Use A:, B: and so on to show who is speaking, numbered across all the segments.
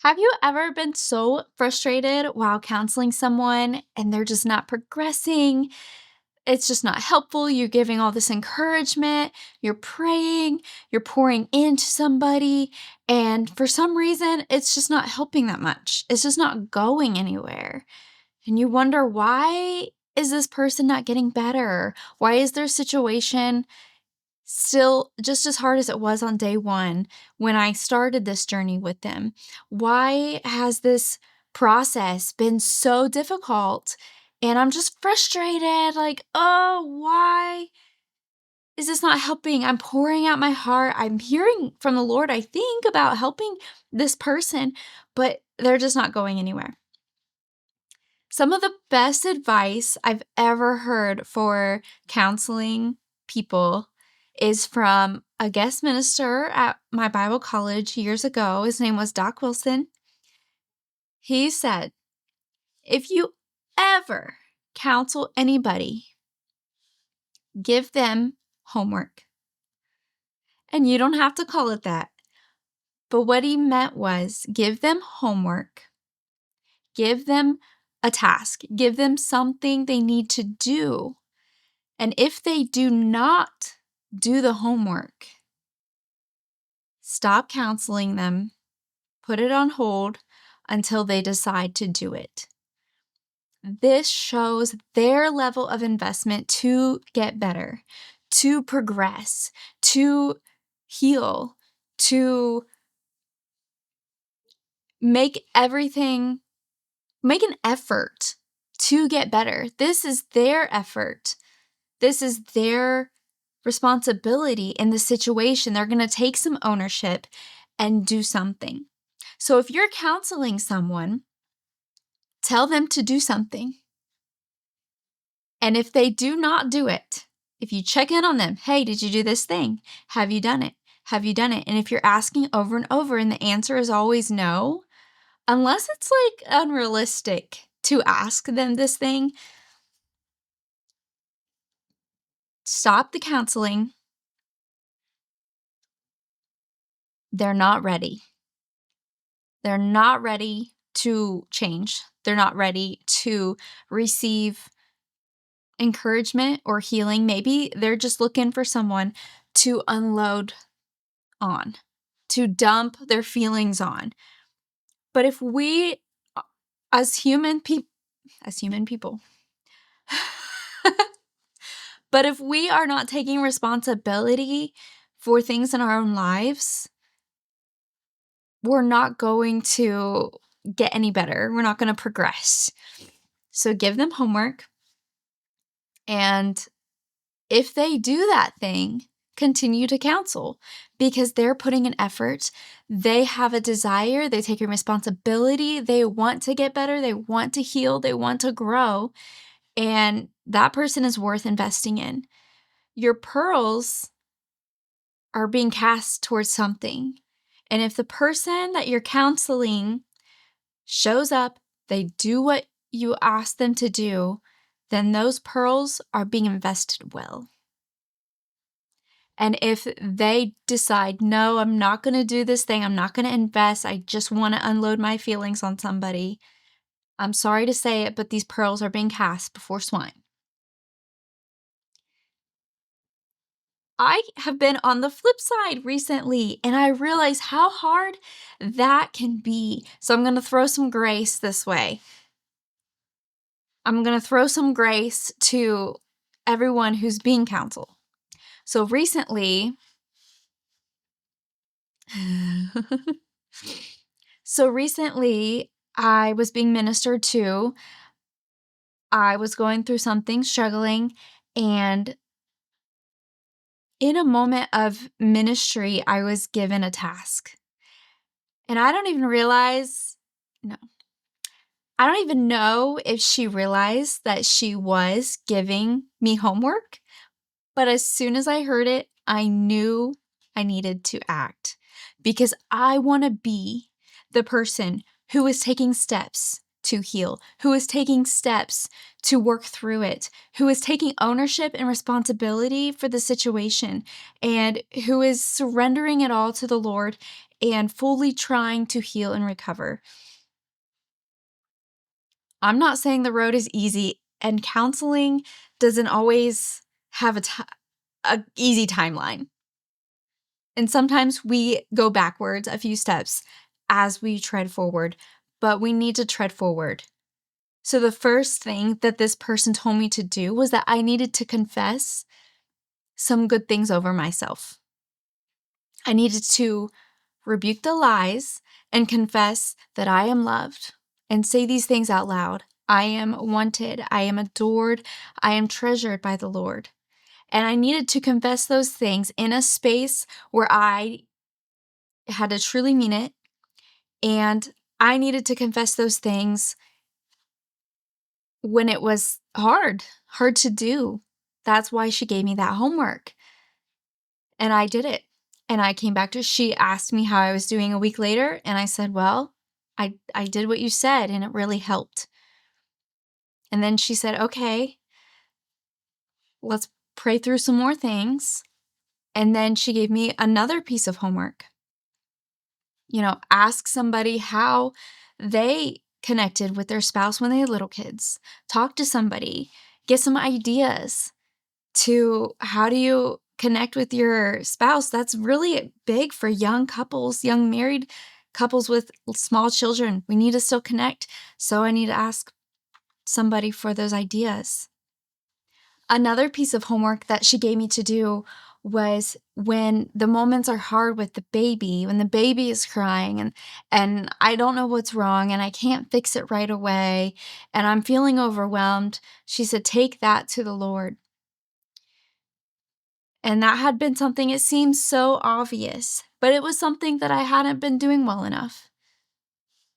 A: Have you ever been so frustrated while counseling someone and they're just not progressing? It's just not helpful. You're giving all this encouragement, you're praying, you're pouring into somebody, and for some reason, it's just not helping that much. It's just not going anywhere. And you wonder, why is this person not getting better? Why is their situation still just as hard as it was on day one when I started this journey with them? Why has this process been so difficult? And I'm just frustrated, like, oh, why is this not helping? I'm pouring out my heart. I'm hearing from the Lord, I think, about helping this person, but they're just not going anywhere. Some of the best advice I've ever heard for counseling people is from a guest minister at my Bible college years ago. His name was Doc Wilson. He said, if you ever counsel anybody, give them homework. And you don't have to call it that. But what he meant was give them homework, give them a task, give them something they need to do. And if they do not do the homework, stop counseling them, put it on hold until they decide to do it. This shows their level of investment to get better, to progress, to heal, to make an effort to get better. This is their effort. This is their responsibility in the situation. They're going to take some ownership and do something. So if you're counseling someone, tell them to do something. And if they do not do it, if you check in on them, hey, did you do this thing? Have you done it? Have you done it? And if you're asking over and over and the answer is always no, unless it's like unrealistic to ask them this thing, stop the counseling. They're not ready. They're not ready to change. They're not ready to receive encouragement or healing. Maybe they're just looking for someone to unload on, to dump their feelings on. But if we, as human people, but if we are not taking responsibility for things in our own lives, we're not going to get any better. We're not going to progress. So give them homework. And if they do that thing, continue to counsel because they're putting an effort. They have a desire. They take a responsibility. They want to get better. They want to heal. They want to grow. And that person is worth investing in. Your pearls are being cast towards something. And if the person that you're counseling shows up, they do what you ask them to do, then those pearls are being invested well. And if they decide, no, I'm not going to do this thing, I'm not going to invest, I just want to unload my feelings on somebody, I'm sorry to say it, but these pearls are being cast before swine. I have been on the flip side recently, and I realize how hard that can be. So I'm going to throw some grace this way. I'm going to throw some grace to everyone who's being counseled. So recently, I was being ministered to. I was going through something, struggling, and in a moment of ministry, I was given a task. And I don't even know if she realized that she was giving me homework, but as soon as I heard it, I knew I needed to act because I want to be the person who is taking steps to heal, who is taking steps to work through it, who is taking ownership and responsibility for the situation, and who is surrendering it all to the Lord and fully trying to heal and recover. I'm not saying the road is easy, and counseling doesn't always have a easy timeline. And sometimes we go backwards a few steps as we tread forward, but we need to tread forward. So the first thing that this person told me to do was that I needed to confess some good things over myself. I needed to rebuke the lies and confess that I am loved and say these things out loud. I am wanted. I am adored. I am treasured by the Lord. And I needed to confess those things in a space where I had to truly mean it. And I needed to confess those things when it was hard to do. That's why she gave me that homework. And I did it. And I came back to, she asked me how I was doing a week later. And I said, well, I did what you said and it really helped. And then she said, okay, let's pray through some more things. And then she gave me another piece of homework. Ask somebody how they connected with their spouse when they had little kids. Talk to somebody, get some ideas to how do you connect with your spouse. That's really big for young couples, young married couples with small children. We need to still connect. So I need to ask somebody for those ideas. Another piece of homework that she gave me to do was when the moments are hard with the baby, when the baby is crying and I don't know what's wrong and I can't fix it right away and I'm feeling overwhelmed, she said, take that to the Lord. And that had been something, it seems so obvious, but it was something that I hadn't been doing well enough.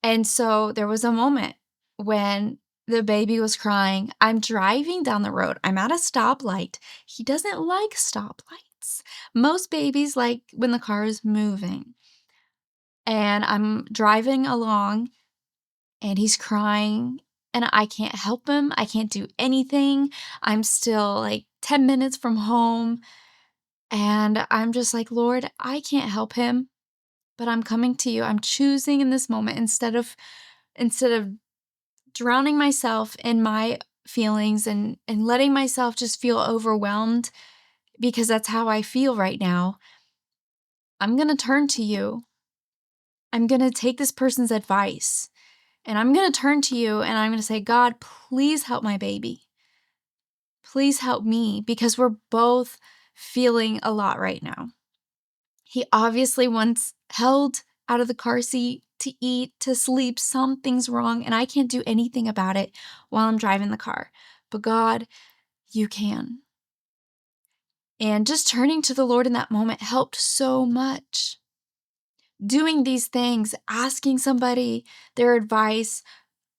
A: And so there was a moment when the baby was crying. I'm driving down the road. I'm at a stoplight. He doesn't like stoplights. Most babies like when the car is moving. And I'm driving along and he's crying and I can't help him. I can't do anything. I'm still like 10 minutes from home. And I'm just like, Lord, I can't help him, but I'm coming to you. I'm choosing in this moment instead of drowning myself in my feelings and letting myself just feel overwhelmed because that's how I feel right now. I'm going to turn to you. I'm going to take this person's advice and I'm going to turn to you and I'm going to say, God, please help my baby. Please help me because we're both feeling a lot right now. He obviously wants held out of the car seat to eat, to sleep. Something's wrong, and I can't do anything about it while I'm driving the car. But God, you can. And just turning to the Lord in that moment helped so much. Doing these things, asking somebody their advice,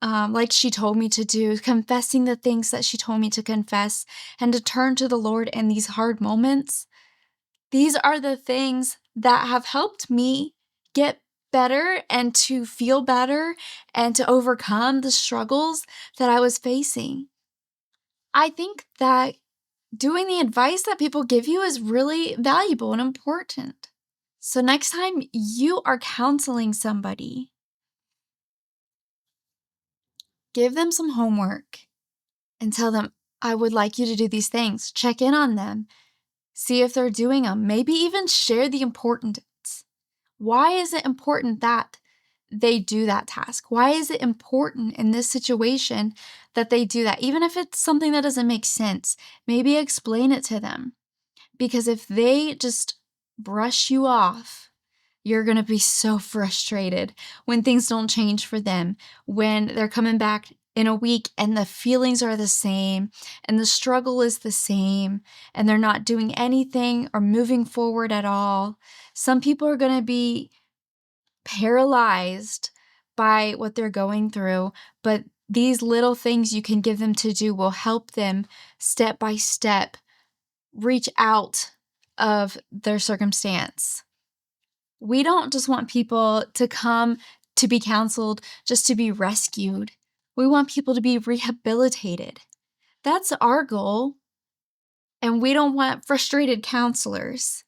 A: like she told me to do, confessing the things that she told me to confess, and to turn to the Lord in these hard moments. These are the things that have helped me get better and to feel better and to overcome the struggles that I was facing. I think that doing the advice that people give you is really valuable and important. So next time you are counseling somebody, give them some homework and tell them, I would like you to do these things. Check in on them. See if they're doing them. Maybe even share the importance. Why is it important that they do that task? Why is it important in this situation that they do that? Even if it's something that doesn't make sense, maybe explain it to them. Because if they just brush you off, you're going to be so frustrated when things don't change for them, when they're coming back in a week and the feelings are the same and the struggle is the same and they're not doing anything or moving forward at all. Some people are going to be paralyzed by what they're going through, but these little things you can give them to do will help them step by step reach out of their circumstance. We don't just want people to come to be counseled just to be rescued. We want people to be rehabilitated. That's our goal. And we don't want frustrated counselors.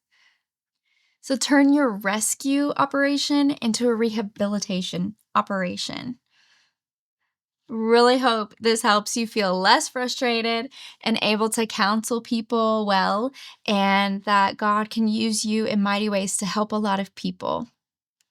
A: So turn your rescue operation into a rehabilitation operation. Really hope this helps you feel less frustrated and able to counsel people well, and that God can use you in mighty ways to help a lot of people.